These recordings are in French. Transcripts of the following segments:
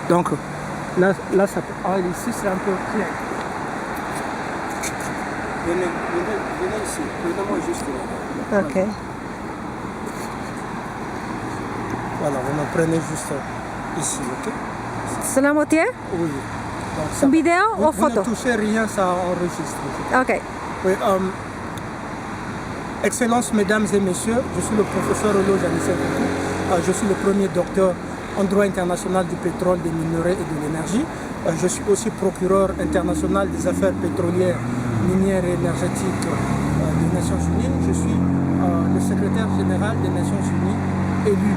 Donc là ça peut... Ah, ici c'est un peu clair. Venez ici, venez-moi juste là. Ok. Voilà, vous me prenez juste ici, ok? Salamotier? Oui. Donc, ça, Vidéo ou vous photo? ne touchez rien, ça enregistre. Ok. Oui, Excellences, mesdames et messieurs, je suis le professeur Olo Janissé Koukou. Je suis le premier docteur en droit international du pétrole, des minerais et de l'énergie. Je suis aussi procureur international des affaires pétrolières, minières et énergétiques des Nations Unies. Je suis le secrétaire général des Nations Unies élu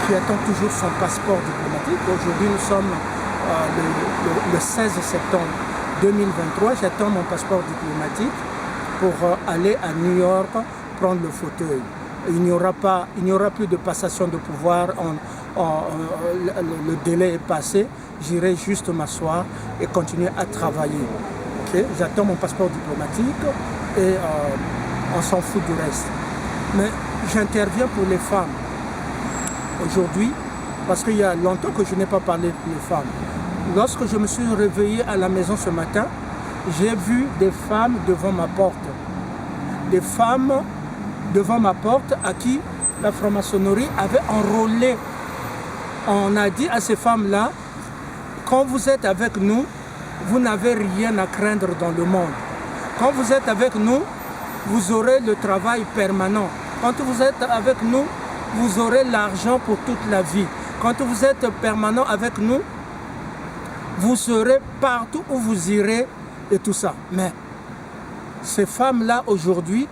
qui attend toujours son passeport diplomatique. Aujourd'hui, nous sommes le 16 septembre 2023. J'attends mon passeport diplomatique pour aller à New York prendre le fauteuil. Il n'y aura plus de passation de pouvoir. Le délai est passé. J'irai juste m'asseoir et continuer à travailler. Okay? J'attends mon passeport diplomatique et on s'en fout du reste. Mais j'interviens pour les femmes aujourd'hui parce qu'il y a longtemps que je n'ai pas parlé pour les femmes. Lorsque je me suis réveillé à la maison ce matin, j'ai vu des femmes devant ma porte. Des femmes devant ma porte à qui la franc-maçonnerie avait enrôlé. On a dit à ces femmes-là, quand vous êtes avec nous, vous n'avez rien à craindre dans le monde. Quand vous êtes avec nous, vous aurez le travail permanent. Quand vous êtes avec nous, vous aurez l'argent pour toute la vie. Quand vous êtes permanent avec nous, vous serez partout où vous irez et tout ça. Mais ces femmes-là aujourd'hui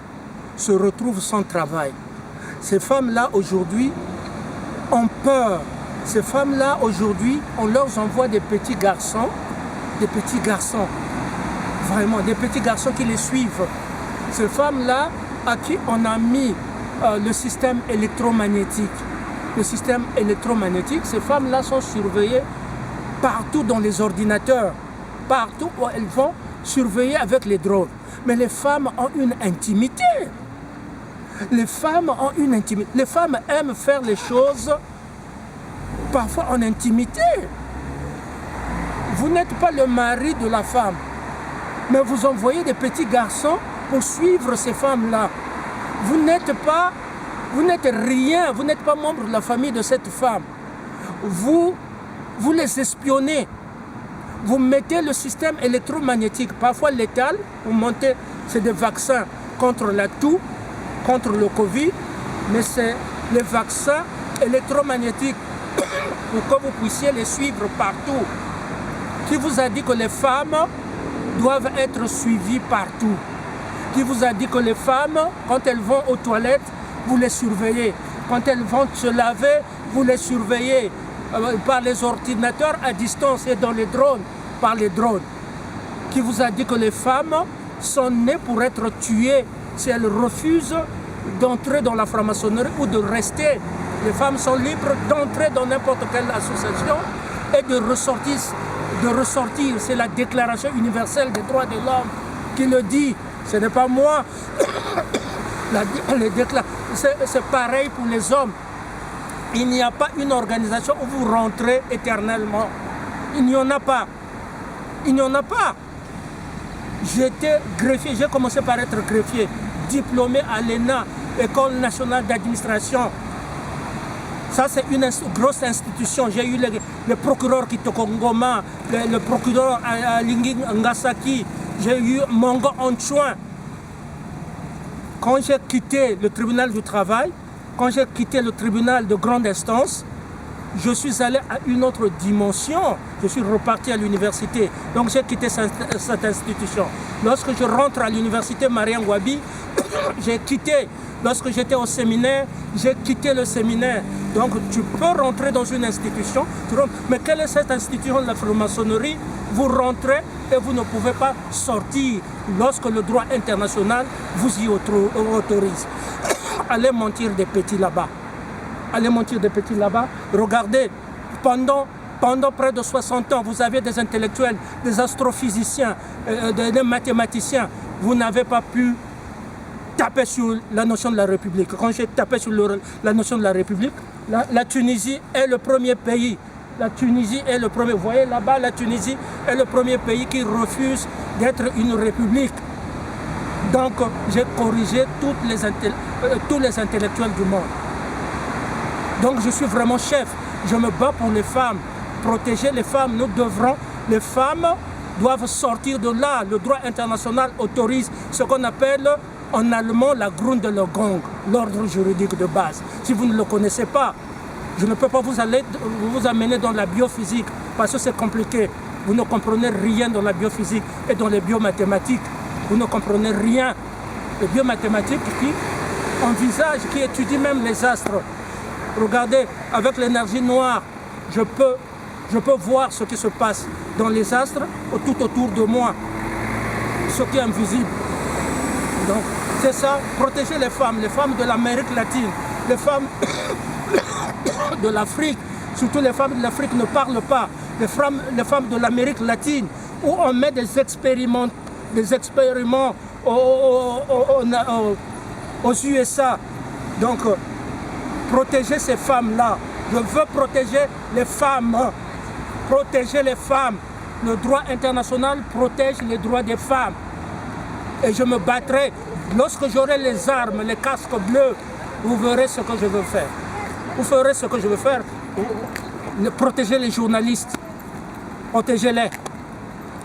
se retrouvent sans travail. Ces femmes-là aujourd'hui ont peur. Ces femmes-là aujourd'hui, on leur envoie des petits garçons, vraiment des petits garçons qui les suivent. Ces femmes-là à qui on a mis le système électromagnétique. Le système électromagnétique, ces femmes-là sont surveillées partout dans les ordinateurs, partout où elles vont surveiller avec les drones. Mais les femmes ont une intimité. Les femmes ont une intimité. Les femmes aiment faire les choses parfois en intimité. Vous n'êtes pas le mari de la femme, mais vous envoyez des petits garçons pour suivre ces femmes-là. Vous n'êtes rien, vous n'êtes pas membre de la famille de cette femme. Vous les espionnez. Vous mettez le système électromagnétique, parfois létal, vous montez, c'est des vaccins contre la toux, contre le Covid, mais c'est les vaccins électromagnétiques pour que vous puissiez les suivre partout. Qui vous a dit que les femmes doivent être suivies partout? Qui vous a dit que les femmes, quand elles vont aux toilettes, vous les surveillez? Quand elles vont se laver, vous les surveillez par les ordinateurs à distance et dans les drones, par les drones? Qui vous a dit que les femmes sont nées pour être tuées si elles refusent d'entrer dans la franc-maçonnerie ou de rester? Les femmes sont libres d'entrer dans n'importe quelle association et de ressortir. C'est la Déclaration universelle des droits de l'homme qui le dit. Ce n'est pas moi. C'est pareil pour les hommes. Il n'y a pas une organisation où vous rentrez éternellement. Il n'y en a pas. Il n'y en a pas. J'étais greffier, j'ai commencé par être greffier, diplômé à l'ENA, École nationale d'administration. Ça, c'est une grosse institution. J'ai eu le procureur Kitoko Ngoma, le procureur Alingi Ngasaki, j'ai eu Mongo Onchouin. Quand j'ai quitté le tribunal du travail, quand j'ai quitté le tribunal de grande instance, je suis allé à une autre dimension. Je suis reparti à l'université. Donc j'ai quitté cette institution. Lorsque je rentre à l'université Mariam Wabi, j'ai quitté. Lorsque j'étais au séminaire, j'ai quitté le séminaire. Donc tu peux rentrer dans une institution, mais quelle est cette institution de la franc-maçonnerie? Vous rentrez et vous ne pouvez pas sortir lorsque le droit international vous y autorise. Allez mentir des petits là-bas. Allez mentir des petits là-bas. Regardez, pendant près de 60 ans, vous avez des intellectuels, des astrophysiciens, des mathématiciens. Vous n'avez pas pu tapé sur la notion de la République. Quand j'ai tapé sur la notion de la République, la Tunisie est le premier pays. La Tunisie est le premier. Vous voyez là-bas, la Tunisie est le premier pays qui refuse d'être une république. Donc, j'ai corrigé tous les intellectuels du monde. Donc, je suis vraiment chef. Je me bats pour les femmes. Protéger les femmes, nous devrons. Les femmes doivent sortir de là. Le droit international autorise ce qu'on appelle en allemand la Grundlegung, l'ordre juridique de base. Si vous ne le connaissez pas, je ne peux pas vous amener dans la biophysique parce que c'est compliqué. Vous ne comprenez rien dans la biophysique et dans les biomathématiques. Vous ne comprenez rien. Les biomathématiques qui envisagent, qui étudient même les astres. Regardez, avec l'énergie noire, je peux voir ce qui se passe dans les astres tout autour de moi, ce qui est invisible. Donc, c'est ça, protéger les femmes de l'Amérique latine, les femmes de l'Afrique, surtout les femmes de l'Afrique ne parlent pas, les femmes de l'Amérique latine, où on met des expériments aux USA. Donc, protéger ces femmes-là. Je veux protéger les femmes. Protéger les femmes. Le droit international protège les droits des femmes. Et je me battrai. Lorsque j'aurai les armes, les casques bleus, vous verrez ce que je veux faire. Vous ferez ce que je veux faire. Protéger les journalistes. Protégez-les.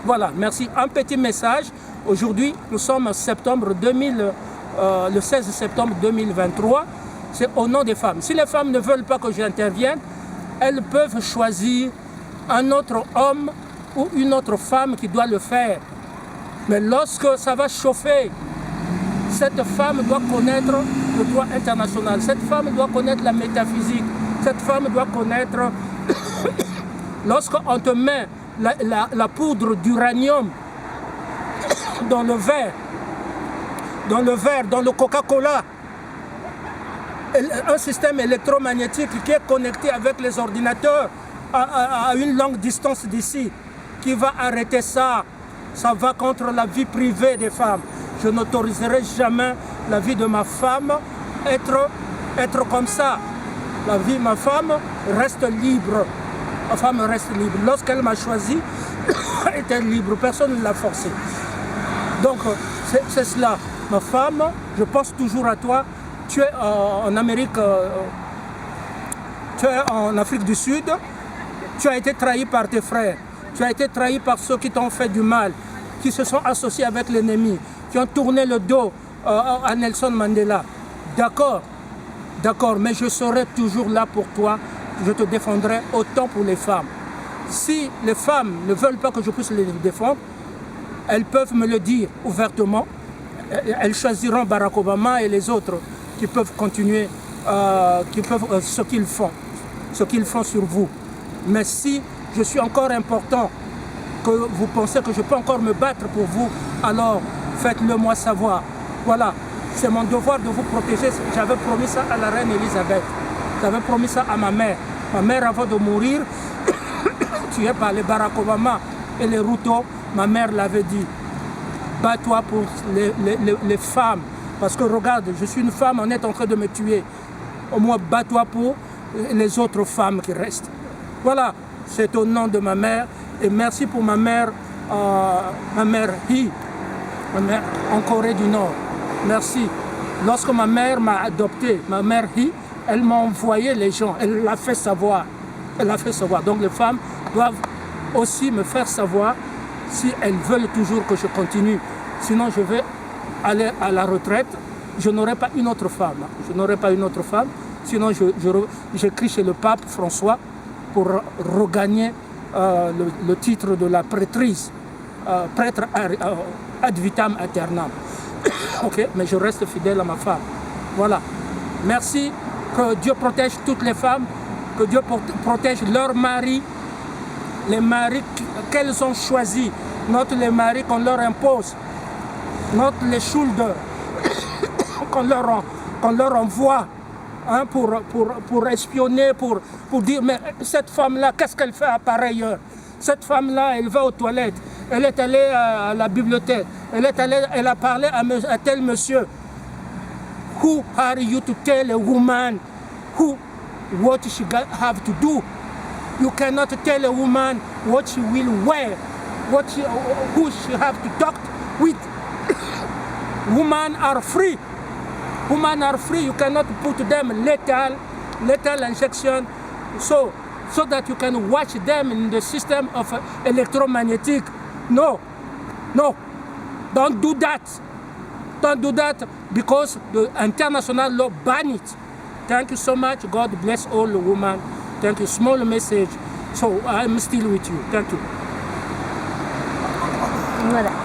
Voilà, merci. Un petit message. Aujourd'hui, nous sommes en septembre le 16 septembre 2023. C'est au nom des femmes. Si les femmes ne veulent pas que j'intervienne, elles peuvent choisir un autre homme ou une autre femme qui doit le faire. Mais lorsque ça va chauffer, cette femme doit connaître le droit international. Cette femme doit connaître la métaphysique. Cette femme doit connaître... Lorsqu'on te met la poudre d'uranium dans le verre, dans le Coca-Cola, un système électromagnétique qui est connecté avec les ordinateurs à une longue distance d'ici, qui va arrêter ça. Ça va contre la vie privée des femmes. Je n'autoriserai jamais la vie de ma femme être comme ça. Ma femme reste libre. Ma femme reste libre. Lorsqu'elle m'a choisi, elle était libre. Personne ne l'a forcée. Donc, c'est cela. Ma femme, je pense toujours à toi. Tu es en Amérique, tu es en Afrique du Sud. Tu as été trahi par tes frères. Tu as été trahi par ceux qui t'ont fait du mal, qui se sont associés avec l'ennemi, qui ont tourné le dos à Nelson Mandela. D'accord, mais je serai toujours là pour toi. Je te défendrai autant pour les femmes. Si les femmes ne veulent pas que je puisse les défendre, elles peuvent me le dire ouvertement. Elles choisiront Barack Obama et les autres qui peuvent continuer ce qu'ils font sur vous. Mais si je suis encore important, que vous pensez que je peux encore me battre pour vous, alors faites-le moi savoir. Voilà, c'est mon devoir de vous protéger. J'avais promis ça à la reine Elisabeth. J'avais promis ça à ma mère. Ma mère, avant de mourir, tuée par les Barack Obama et les Ruto, ma mère l'avait dit. Bats-toi pour les femmes. Parce que regarde, je suis une femme, on est en train de me tuer. Au moins, bats-toi pour les autres femmes qui restent. Voilà, c'est au nom de ma mère. Et merci pour ma mère Hi, ma mère en Corée du Nord. Merci. Lorsque ma mère m'a adopté, ma mère Hi, elle m'a envoyé les gens, elle l'a fait savoir. Elle l'a fait savoir. Donc les femmes doivent aussi me faire savoir si elles veulent toujours que je continue. Sinon, je vais aller à la retraite. Je n'aurai pas une autre femme. Je n'aurai pas une autre femme. Sinon, j'écris chez le pape François pour regagner le titre de la prêtrise, prêtre ad vitam aeternam. Ok, mais je reste fidèle à ma femme. Voilà. Merci. Que Dieu protège toutes les femmes, que Dieu protège leurs maris, les maris qu'elles ont choisis, not les maris qu'on leur impose, not les Schulder qu'on leur envoie hein, pour espionner, pour dire mais cette femme-là, qu'est-ce qu'elle fait à pareille heure? Cette femme-là, elle va aux toilettes, elle est allée à la bibliothèque, elle a parlé à tel monsieur. Who are you to tell a woman what she have to do? You cannot tell a woman what she will wear, who she have to talk with. Women are free. Women are free. You cannot put them lethal injection so that you can watch them in the system of electromagnetic. No, don't do that. Don't do that because the international law ban it. Thank you so much. God bless all the women. Thank you. Small message. So I'm still with you. Thank you. Voilà.